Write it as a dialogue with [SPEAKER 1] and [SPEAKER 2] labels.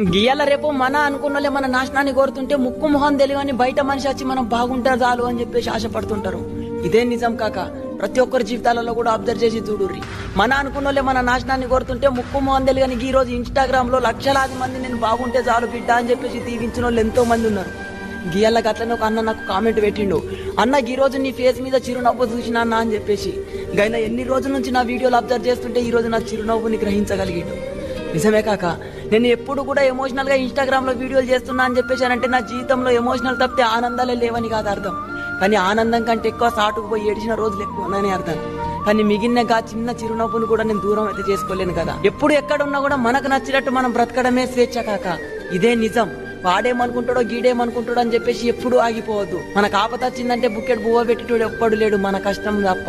[SPEAKER 1] గియ్యాల రేపు మన అనుకున్నోళ్ళే మన నాశనాన్ని కోరుతుంటే ముక్కు మొహం తెలియని బయట మనిషి వచ్చి మనం బాగుంటారు చాలు అని చెప్పేసి ఆశపడుతుంటారు. ఇదే నిజం కాక ప్రతి ఒక్కరి జీవితాలలో కూడా అబ్జర్వ్ చేసి చూడుర్రి. మన అనుకున్నోళ్ళే మన నాశనాన్ని కోరుతుంటే ముక్కు మొహం తెలియని ఈ రోజు ఇన్స్టాగ్రామ్ లో లక్షలాది మంది నేను బాగుంటే చాలు బిడ్డ అని చెప్పేసి దీవించిన వాళ్ళు ఎంతో మంది ఉన్నారు. గీయాలకు అట్లనే ఒక అన్న నాకు కామెంట్ పెట్టిండు, అన్న ఈ రోజు నీ ఫేస్ మీద చిరునవ్వు చూసినా అన్న అని చెప్పేసి. గైనా ఎన్ని రోజుల నుంచి నా వీడియోలు అబ్జర్వ్ చేస్తుంటే ఈ రోజు నా చిరునవ్వుని గ్రహించగలిగిండు. నిజమే కాక నేను ఎప్పుడు కూడా ఎమోషనల్ గా ఇన్స్టాగ్రామ్ లో వీడియోలు చేస్తున్నా అని చెప్పేసానంటే నా జీవితంలో ఎమోషనల్ తప్పితే ఆనందాలే లేవని కాదు అర్థం. కానీ ఆనందం కంటే ఎక్కువ సాటుకు పోయి ఏడిచిన రోజులు ఎక్కువనే అర్థం. కానీ మిగిలినగా చిన్న చిరునవ్వును కూడా నేను దూరం అయితే చేసుకోలేను కదా. ఎప్పుడు ఎక్కడున్నా కూడా మనకు నచ్చినట్టు మనం బ్రతకడమే స్వేచ్ఛ కాక ఇదే నిజం. వాడేమనుకుంటాడో గీడేమనుకుంటాడో అని చెప్పేసి ఎప్పుడు ఆగిపోవద్దు. మనకు ఆపత వచ్చిందంటే బుక్కెట్ బువ్వ పెట్టేటోడు ఎప్పుడు లేడు మన కష్టం తప్ప.